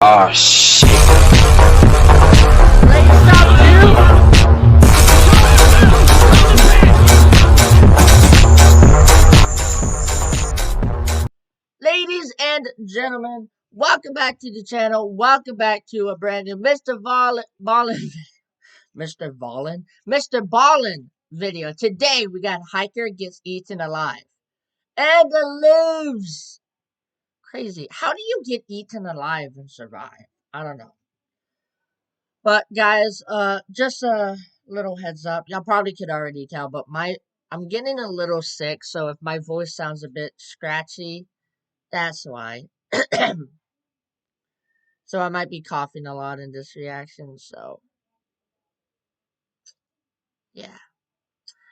Oh shit. Ladies and gentlemen, welcome back to the channel. Welcome back to a brand new Mr. Ballin video. Today we got Hiker gets eaten alive and lives. Crazy. How do you get eaten alive and survive? I don't know. But guys, just a little heads up. Y'all probably could already tell, but I'm getting a little sick, so if my voice sounds a bit scratchy, that's why. So I might be coughing a lot in this reaction, so yeah.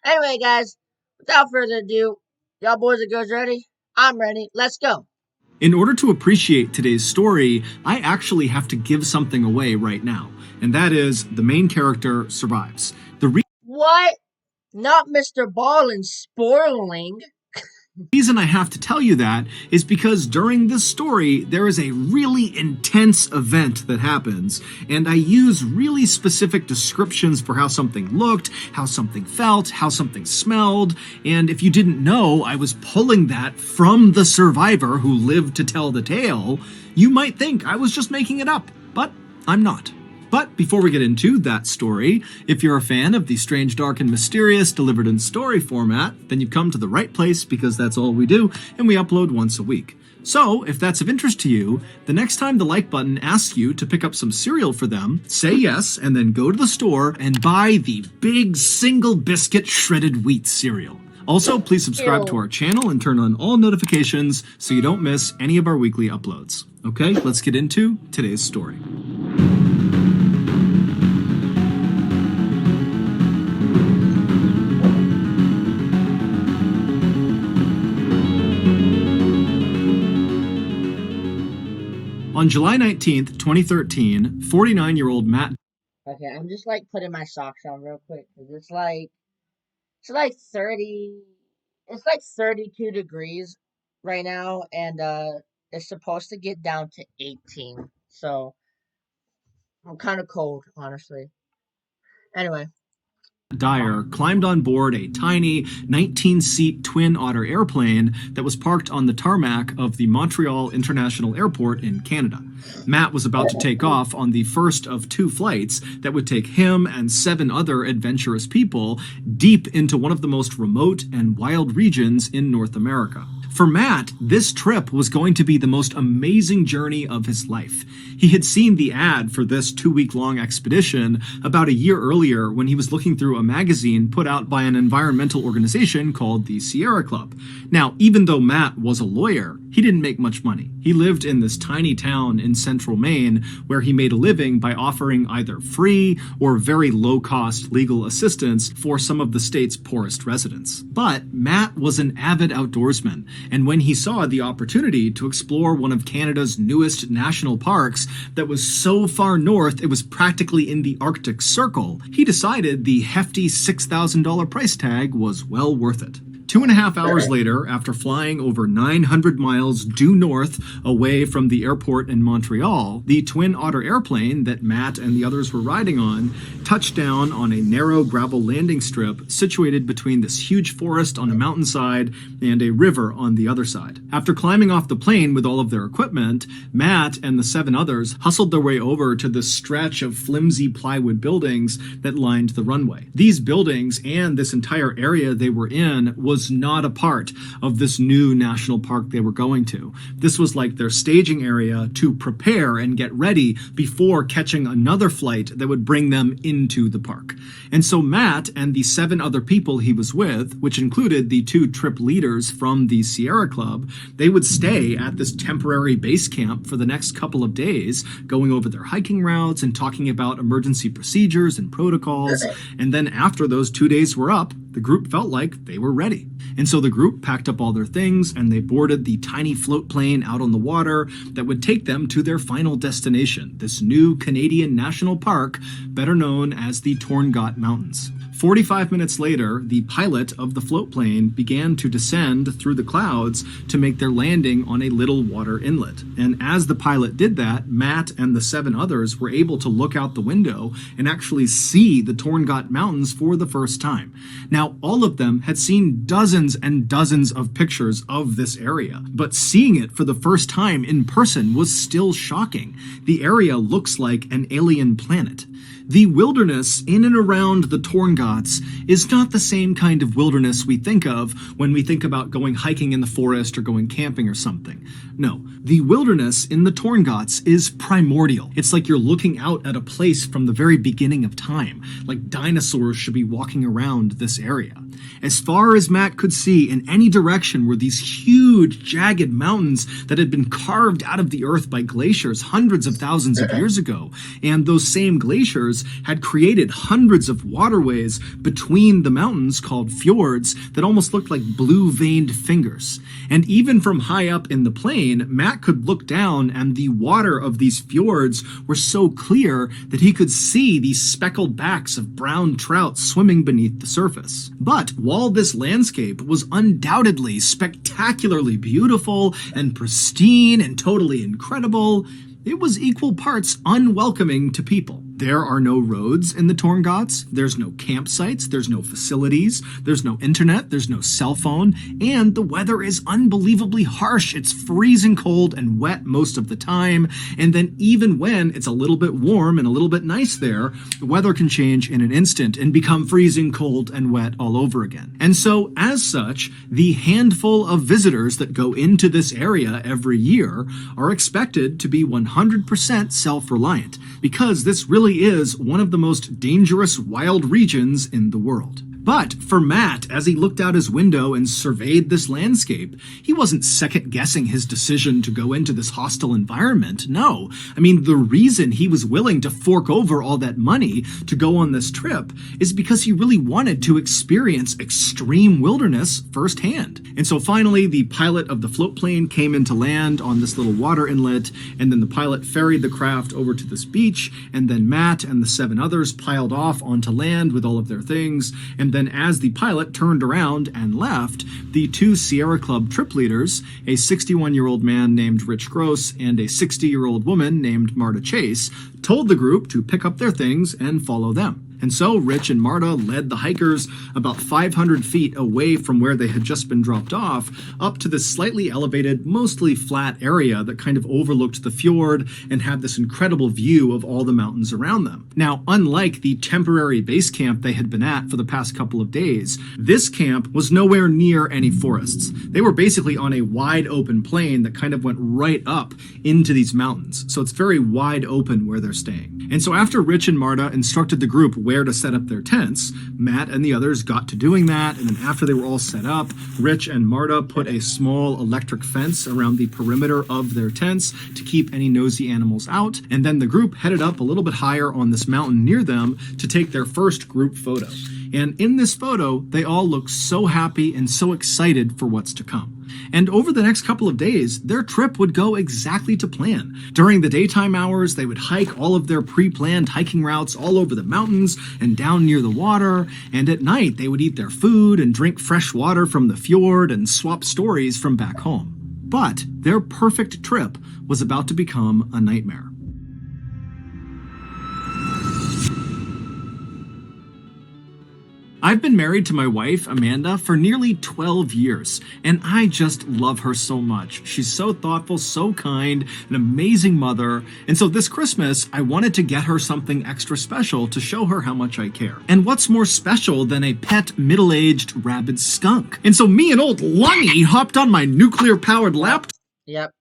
Anyway, guys, without further ado, y'all boys and girls ready? I'm ready. Let's go. In order to appreciate today's story, I actually have to give something away right now, and that is the main character survives. What? Not Mr. Ballin spoiling. The reason I have to tell you that is because during this story, there is a really intense event that happens, and I use really specific descriptions for how something looked, how something felt, how something smelled, and if you didn't know I was pulling that from the survivor who lived to tell the tale, you might think I was just making it up, but I'm not. But before we get into that story, if you're a fan of the strange, dark, and mysterious delivered in story format, then you've come to the right place because that's all we do, and we upload once a week. So, if that's of interest to you, the next time the like button asks you to pick up some cereal for them, say yes, and then go to the store and buy the big single biscuit shredded wheat cereal. Also, please subscribe to our channel and turn on all notifications so you don't miss any of our weekly uploads. Okay, let's get into today's story. On July 19th, 2013, 49-year-old Matt... Okay, I'm just like putting my socks on real quick, because it's like 32 degrees right now, and it's supposed to get down to 18, so I'm kind of cold, honestly. Anyway. Dyer climbed on board a tiny 19-seat Twin Otter airplane that was parked on the tarmac of the Montreal International Airport in Canada. Matt was about to take off on the first of two flights that would take him and 7 other adventurous people deep into one of the most remote and wild regions in North America. For Matt, this trip was going to be the most amazing journey of his life. He had seen the ad for this 2-week-long expedition about a year earlier when he was looking through a magazine put out by an environmental organization called the Sierra Club. Now, even though Matt was a lawyer, he didn't make much money. He lived in this tiny town in central Maine where he made a living by offering either free or very low-cost legal assistance for some of the state's poorest residents. But Matt was an avid outdoorsman, and when he saw the opportunity to explore one of Canada's newest national parks that was so far north it was practically in the Arctic Circle, he decided the hefty $6,000 price tag was well worth it. 2.5 hours later, after flying over 900 miles due north away from the airport in Montreal, the Twin Otter airplane that Matt and the others were riding on touched down on a narrow gravel landing strip situated between this huge forest on a mountainside and a river on the other side. After climbing off the plane with all of their equipment, Matt and the 7 others hustled their way over to this stretch of flimsy plywood buildings that lined the runway. These buildings and this entire area they were in was not a part of this new national park they were going to. This was like their staging area to prepare and get ready before catching another flight that would bring them into the park. And so Matt and the 7 other people he was with, which included the 2 trip leaders from the Sierra Club, they would stay at this temporary base camp for the next couple of days, going over their hiking routes and talking about emergency procedures and protocols. And then after those 2 days were up, the group felt like they were ready. And so the group packed up all their things and they boarded the tiny float plane out on the water that would take them to their final destination, this new Canadian national park, better known as the Torngat Mountains. 45 minutes later, the pilot of the float plane began to descend through the clouds to make their landing on a little water inlet. And as the pilot did that, Matt and the 7 others were able to look out the window and actually see the Torngat Mountains for the first time. Now, all of them had seen dozens and dozens of pictures of this area, but seeing it for the first time in person was still shocking. The area looks like an alien planet. The wilderness in and around the Torngats is not the same kind of wilderness we think of when we think about going hiking in the forest or going camping or something. No, the wilderness in the Torngats is primordial. It's like you're looking out at a place from the very beginning of time, like dinosaurs should be walking around this area. As far as Matt could see, in any direction were these huge, jagged mountains that had been carved out of the earth by glaciers hundreds of thousands of years ago, and those same glaciers had created hundreds of waterways between the mountains called fjords that almost looked like blue-veined fingers. And even from high up in the plain, Matt could look down and the water of these fjords were so clear that he could see these speckled backs of brown trout swimming beneath the surface. But while this landscape was undoubtedly spectacularly beautiful and pristine and totally incredible, it was equal parts unwelcoming to people. There are no roads in the Torngats, there's no campsites, there's no facilities, there's no internet, there's no cell phone, and the weather is unbelievably harsh. It's freezing cold and wet most of the time, and then even when it's a little bit warm and a little bit nice there, the weather can change in an instant and become freezing cold and wet all over again. And so, as such, the handful of visitors that go into this area every year are expected to be 100% self-reliant, because this really is one of the most dangerous wild regions in the world. But for Matt, as he looked out his window and surveyed this landscape, he wasn't second-guessing his decision to go into this hostile environment. No. I mean, the reason he was willing to fork over all that money to go on this trip is because he really wanted to experience extreme wilderness firsthand. And so finally, the pilot of the float plane came into land on this little water inlet, and then the pilot ferried the craft over to this beach, and then Matt and the 7 others piled off onto land with all of their things, and then as the pilot turned around and left, the 2 Sierra Club trip leaders, a 61-year-old man named Rich Gross and a 60-year-old woman named Marta Chase, told the group to pick up their things and follow them. And so Rich and Marta led the hikers about 500 feet away from where they had just been dropped off, up to this slightly elevated, mostly flat area that kind of overlooked the fjord and had this incredible view of all the mountains around them. Now, unlike the temporary base camp they had been at for the past couple of days, this camp was nowhere near any forests. They were basically on a wide open plain that kind of went right up into these mountains. So it's very wide open where they're staying. And so after Rich and Marta instructed the group where to set up their tents, Matt and the others got to doing that, and then after they were all set up, Rich and Marta put a small electric fence around the perimeter of their tents to keep any nosy animals out, and then the group headed up a little bit higher on this mountain near them to take their first group photo. And in this photo, they all look so happy and so excited for what's to come. And over the next couple of days, their trip would go exactly to plan. During the daytime hours, they would hike all of their pre-planned hiking routes all over the mountains and down near the water, and at night they would eat their food and drink fresh water from the fjord and swap stories from back home. But their perfect trip was about to become a nightmare. I've been married to my wife, Amanda, for nearly 12 years, and I just love her so much. She's so thoughtful, so kind, an amazing mother, and so this Christmas, I wanted to get her something extra special to show her how much I care. And what's more special than a pet, middle-aged rabid skunk? And so me and old Lungy hopped on my nuclear-powered laptop. Yep.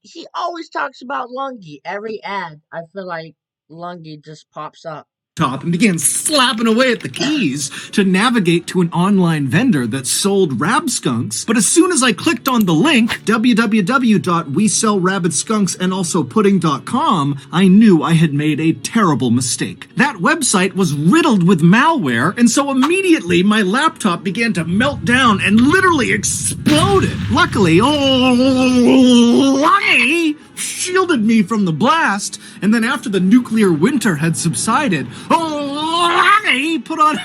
He always talks about Lungy. Every ad, I feel like Lungy just pops up. And began slapping away at the keys to navigate to an online vendor that sold rab skunks. But as soon as I clicked on the link, www.wesellrabbitskunksandalsopudding.com, I knew I had made a terrible mistake. That website was riddled with malware, and so immediately my laptop began to melt down and literally exploded. Luckily, Lungy shielded me from the blast, and then after the nuclear winter had subsided, Lungi put on...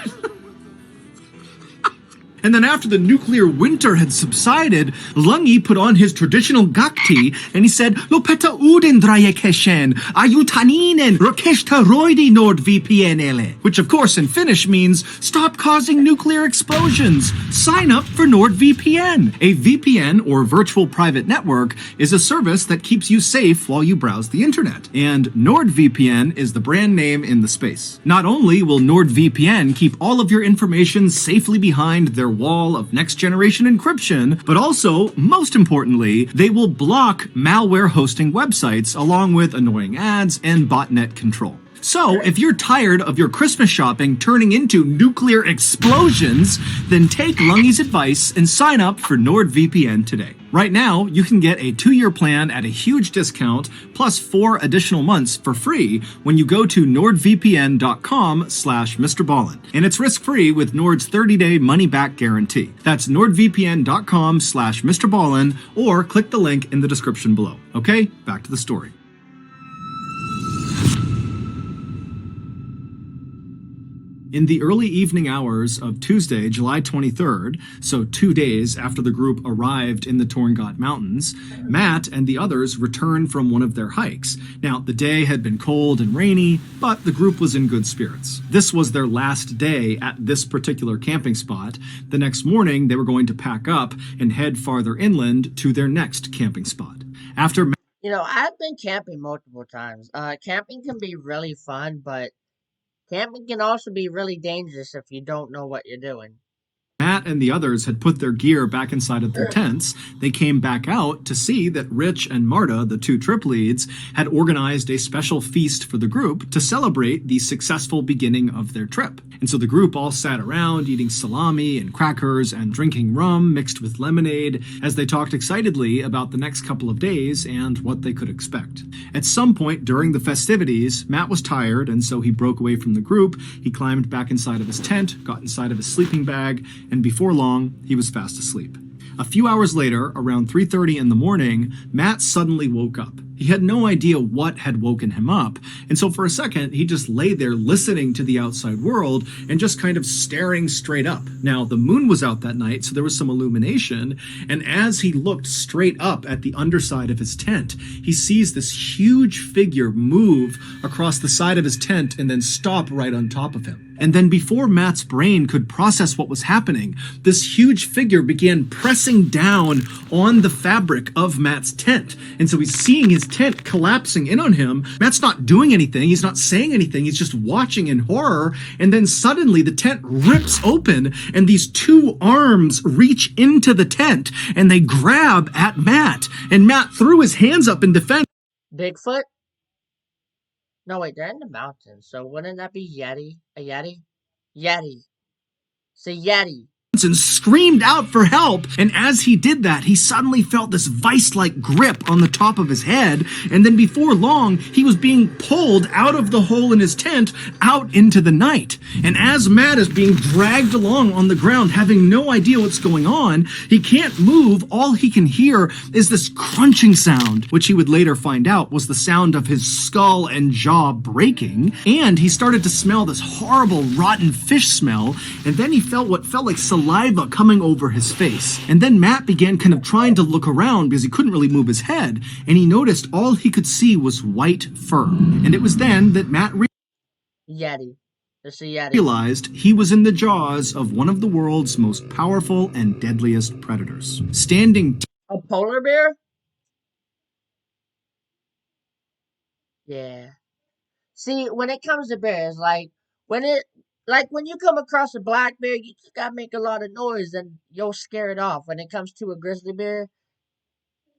And then after the nuclear winter had subsided, Lungi put on his traditional gakti and he said, Lopeta uden drayekeshen, ayutaninen rokeshta roidi NordVPN, which of course in Finnish means stop causing nuclear explosions. Sign up for NordVPN. A VPN, or virtual private network, is a service that keeps you safe while you browse the internet. And NordVPN is the brand name in the space. Not only will NordVPN keep all of your information safely behind their wall of next-generation encryption, but also, most importantly, they will block malware hosting websites along with annoying ads and botnet control. So, if you're tired of your Christmas shopping turning into nuclear explosions, then take Lungi's advice and sign up for NordVPN today. Right now, you can get a 2-year plan at a huge discount, plus 4 additional months for free when you go to nordvpn.com/MrBallin. And it's risk-free with Nord's 30-day money-back guarantee. That's nordvpn.com/MrBallin, or click the link in the description below. Okay, back to the story. In the early evening hours of Tuesday, July 23rd, so 2 days after the group arrived in the Torngat Mountains, Matt and the others returned from one of their hikes. Now, the day had been cold and rainy, but the group was in good spirits. This was their last day at this particular camping spot. The next morning, they were going to pack up and head farther inland to their next camping spot. After I've been camping multiple times. Camping can be really fun, but camping can also be really dangerous if you don't know what you're doing. Matt and the others had put their gear back inside of their tents, they came back out to see that Rich and Marta, the 2 trip leads, had organized a special feast for the group to celebrate the successful beginning of their trip. And so the group all sat around eating salami and crackers and drinking rum mixed with lemonade as they talked excitedly about the next couple of days and what they could expect. At some point during the festivities, Matt was tired, and so he broke away from the group. He climbed back inside of his tent, got inside of his sleeping bag, and before long, he was fast asleep. A few hours later, around 3:30 in the morning, Matt suddenly woke up. He had no idea what had woken him up, and so for a second, he just lay there listening to the outside world and just kind of staring straight up. Now, the moon was out that night, so there was some illumination, and as he looked straight up at the underside of his tent, he sees this huge figure move across the side of his tent and then stop right on top of him. And then before Matt's brain could process what was happening, this huge figure began pressing down on the fabric of Matt's tent. And so he's seeing his tent collapsing in on him. Matt's not doing anything. He's not saying anything. He's just watching in horror. And then suddenly the tent rips open and these 2 arms reach into the tent and they grab at Matt. And Matt threw his hands up in defense. Bigfoot? No, wait, they're in the mountains, so wouldn't that be Yeti? A Yeti? Yeti. It's a Yeti. And screamed out for help. And as he did that, he suddenly felt this vice-like grip on the top of his head. And then before long, he was being pulled out of the hole in his tent out into the night. And as Matt is being dragged along on the ground, having no idea what's going on, he can't move. All he can hear is this crunching sound, which he would later find out was the sound of his skull and jaw breaking. And he started to smell this horrible rotten fish smell. And then he felt what felt like saliva coming over his face. And then Matt began kind of trying to look around because he couldn't really move his head, and he noticed all he could see was white fur. And it was then that Matt Yeti. It's a Yeti. Realized he was in the jaws of one of the world's most powerful and deadliest predators. Standing a polar bear? Yeah. See, when it comes to bears, when you come across a black bear, you just gotta make a lot of noise and you'll scare it off. When it comes to a grizzly bear,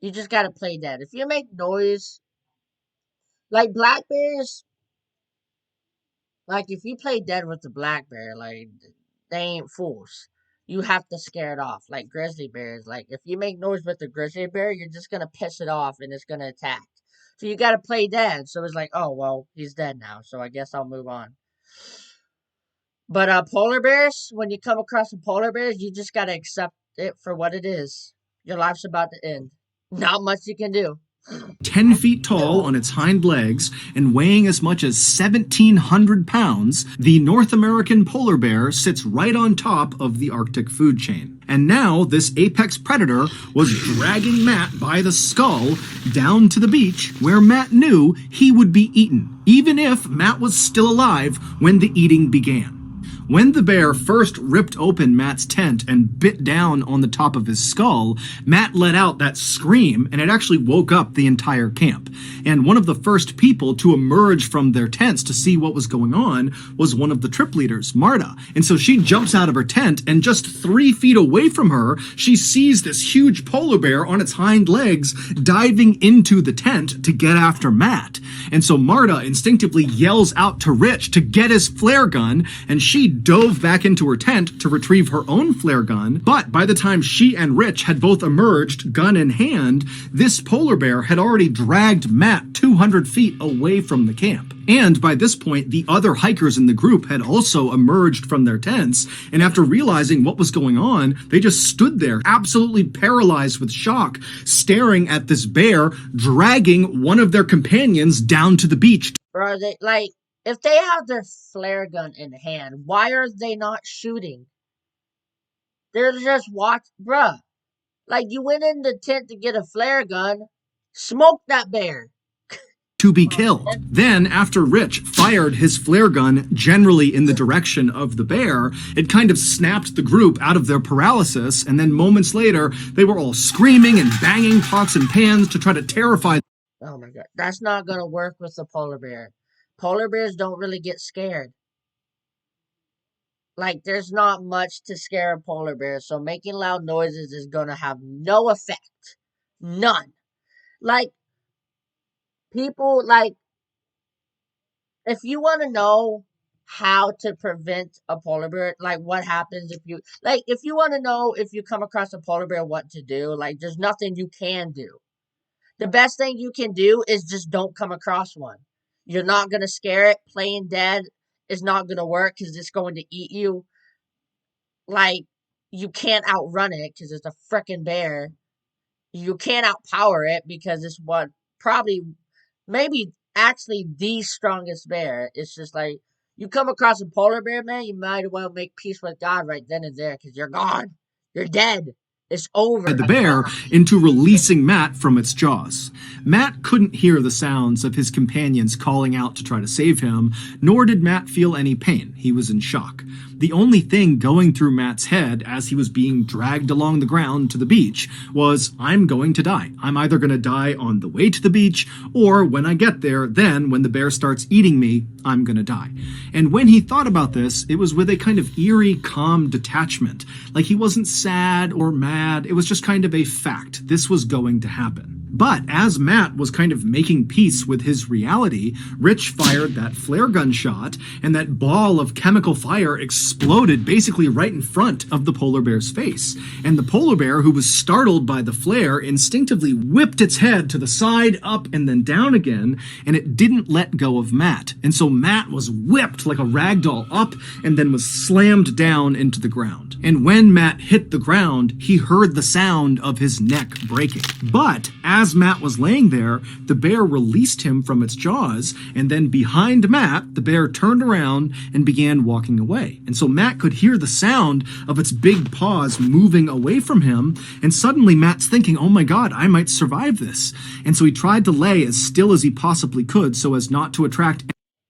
you just gotta play dead. If you make noise, like black bears, if you play dead with the black bear, they ain't fools. You have to scare it off. Like grizzly bears, if you make noise with the grizzly bear, you're just gonna piss it off and it's gonna attack. So you gotta play dead. So it's like, oh well, he's dead now, so I guess I'll move on. But polar bears, when you come across a polar bear, you just gotta accept it for what it is. Your life's about to end. Not much you can do. 10 feet tall on its hind legs and weighing as much as 1,700 pounds, the North American polar bear sits right on top of the Arctic food chain. And now this apex predator was dragging Matt by the skull down to the beach where Matt knew he would be eaten, even if Matt was still alive when the eating began. When the bear first ripped open Matt's tent and bit down on the top of his skull, Matt let out that scream, and it actually woke up the entire camp. And one of the first people to emerge from their tents to see what was going on was one of the trip leaders, Marta. And so she jumps out of her tent, and just 3 feet away from her, she sees this huge polar bear on its hind legs diving into the tent to get after Matt. And so Marta instinctively yells out to Rich to get his flare gun, and she dove back into her tent to retrieve her own flare gun, but by the time she and Rich had both emerged, gun in hand, this polar bear had already dragged Matt 200 feet away from the camp. And by this point, the other hikers in the group had also emerged from their tents, and after realizing what was going on, they just stood there, absolutely paralyzed with shock, staring at this bear dragging one of their companions down to the beach. Bro, if they have their flare gun in hand, why are they not shooting? They're just bruh. You went in the tent to get a flare gun, smoke that bear. To be killed. Then, after Rich fired his flare gun generally in the direction of the bear, it kind of snapped the group out of their paralysis, and then moments later, they were all screaming and banging pots and pans to try to terrify. Oh my god, that's not gonna work with the polar bear. Polar bears don't really get scared. There's not much to scare a polar bear, so making loud noises is gonna have no effect. None. People, if you want to know how to prevent a polar bear, what happens if you want to know if you come across a polar bear, what to do, there's nothing you can do. The best thing you can do is just don't come across one. You're not going to scare it. Playing dead is not going to work because it's going to eat you. You can't outrun it because it's a freaking bear. You can't outpower it because it's maybe actually the strongest bear. It's just you come across a polar bear, man, you might as well make peace with God right then and there because you're gone. You're dead. It's over. The bear into releasing Matt from its jaws. Matt couldn't hear the sounds of his companions calling out to try to save him, nor did Matt feel any pain. He was in shock. The only thing going through Matt's head as he was being dragged along the ground to the beach was, I'm going to die. I'm either going to die on the way to the beach, or when I get there, then when the bear starts eating me, I'm going to die. And when he thought about this, it was with a kind of eerie, calm detachment. He wasn't sad or mad. It was just kind of a fact. This was going to happen. But as Matt was kind of making peace with his reality, Rich fired that flare gun shot, and that ball of chemical fire exploded basically right in front of the polar bear's face. And the polar bear, who was startled by the flare, instinctively whipped its head to the side, up, and then down again, and it didn't let go of Matt. And so Matt was whipped like a rag doll up, and then was slammed down into the ground. And when Matt hit the ground, he heard the sound of his neck breaking. But as Matt was laying there, the bear released him from its jaws, and then behind Matt, the bear turned around and began walking away. And so Matt could hear the sound of its big paws moving away from him, and suddenly Matt's thinking, oh my god, I might survive this. And so he tried to lay as still as he possibly could so as not to attract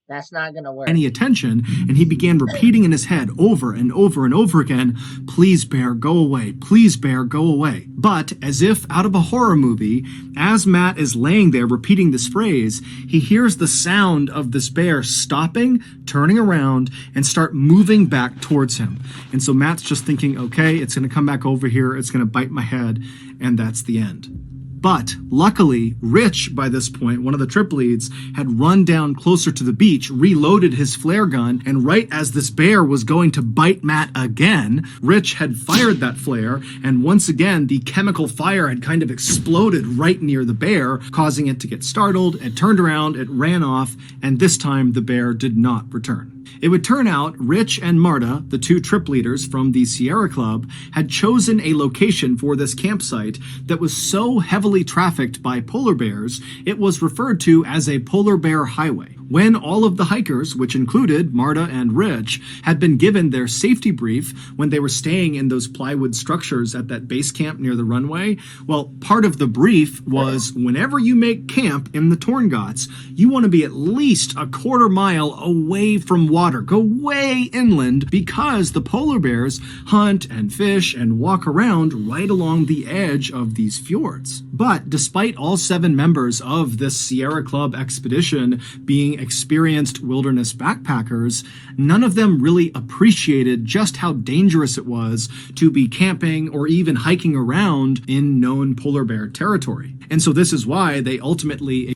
That's not gonna work. any attention, and he began repeating in his head over and over and over again, please bear, go away, please bear, go away. But, as if out of a horror movie, as Matt is laying there repeating this phrase, he hears the sound of this bear stopping, turning around, and start moving back towards him. And so Matt's just thinking, okay, it's gonna come back over here, it's gonna bite my head, and that's the end. But, luckily, Rich, by this point, one of the trip leads, had run down closer to the beach, reloaded his flare gun, and right as this bear was going to bite Matt again, Rich had fired that flare, and once again, the chemical fire had kind of exploded right near the bear, causing it to get startled. It turned around, it ran off, and this time the bear did not return. It would turn out Rich and Marta, the two trip leaders from the Sierra Club, had chosen a location for this campsite that was so heavily trafficked by polar bears, it was referred to as a polar bear highway. When all of the hikers, which included Marta and Rich, had been given their safety brief when they were staying in those plywood structures at that base camp near the runway, well, part of the brief was whenever you make camp in the Torngots, you want to be at least a quarter mile away from water. Go way inland because the polar bears hunt and fish and walk around right along the edge of these fjords. But despite all 7 members of this Sierra Club expedition being experienced wilderness backpackers, none of them really appreciated just how dangerous it was to be camping or even hiking around in known polar bear territory. And so this is why they ultimately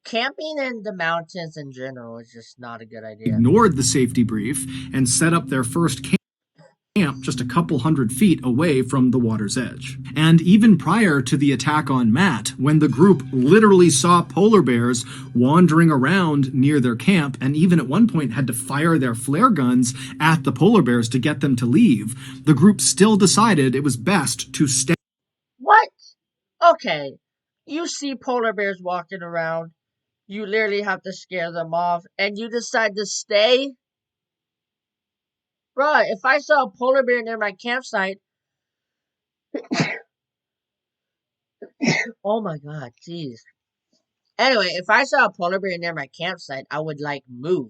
camping in the mountains in general is just not a good idea. Ignored the safety brief and set up their first camp just a couple hundred feet away from the water's edge. And even prior to the attack on Matt, when the group literally saw polar bears wandering around near their camp, and even at one point had to fire their flare guns at the polar bears to get them to leave, the group still decided it was best to stay. What? Okay, you see polar bears walking around, you literally have to scare them off, and you decide to stay? Bruh, if I saw a polar bear near my campsite, oh my god, jeez. Anyway, if I saw a polar bear near my campsite, I would move.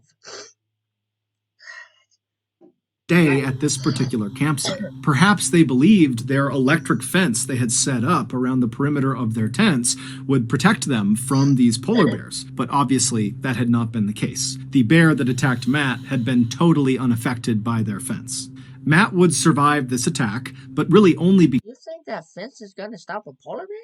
Stay at this particular campsite. Perhaps they believed their electric fence they had set up around the perimeter of their tents would protect them from these polar bears, but obviously that had not been the case. The bear that attacked Matt had been totally unaffected by their fence. Matt would survive this attack, but really only You think that fence is gonna stop a polar bear?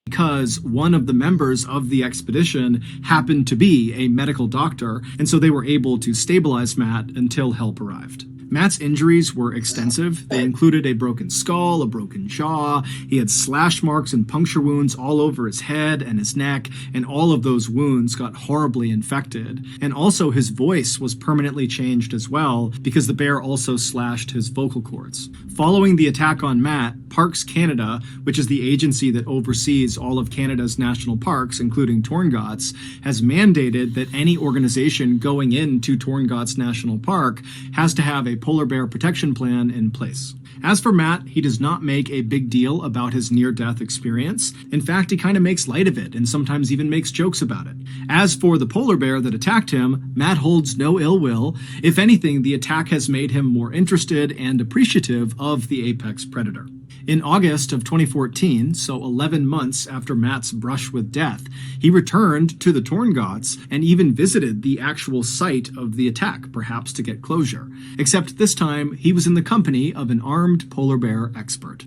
Because one of the members of the expedition happened to be a medical doctor, and so they were able to stabilize Matt until help arrived. Matt's injuries were extensive. They included a broken skull, a broken jaw. He had slash marks and puncture wounds all over his head and his neck, and all of those wounds got horribly infected. And also his voice was permanently changed as well, because the bear also slashed his vocal cords. Following the attack on Matt, Parks Canada, which is the agency that oversees all of Canada's national parks, including Torngots, has mandated that any organization going into Torngots National Park has to have a polar bear protection plan in place. As for Matt, he does not make a big deal about his near-death experience. In fact, he kind of makes light of it and sometimes even makes jokes about it. As for the polar bear that attacked him, Matt holds no ill will. If anything, the attack has made him more interested and appreciative of the apex predator. In August of 2014, so 11 months after Matt's brush with death, he returned to the Torngots and even visited the actual site of the attack, perhaps to get closure. Except this time, he was in the company of an armed polar bear expert.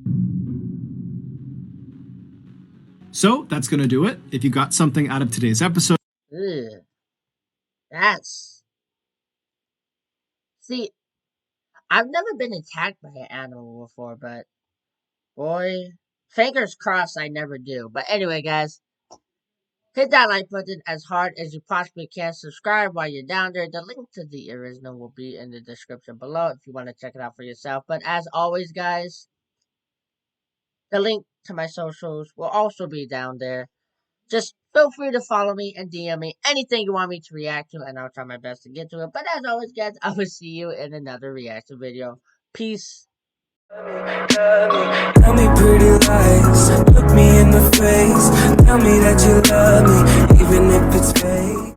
So, that's going to do it. If you got something out of today's episode... Ugh. See, I've never been attacked by an animal before, but... boy, fingers crossed I never do. But anyway, guys, hit that like button as hard as you possibly can. Subscribe while you're down there. The link to the original will be in the description below if you want to check it out for yourself. But as always, guys, the link to my socials will also be down there. Just feel free to follow me and DM me anything you want me to react to, and I'll try my best to get to it. But as always, guys, I will see you in another reaction video. Peace. Tell me pretty lies, look me in the face. Tell me that you love me, even if it's fake.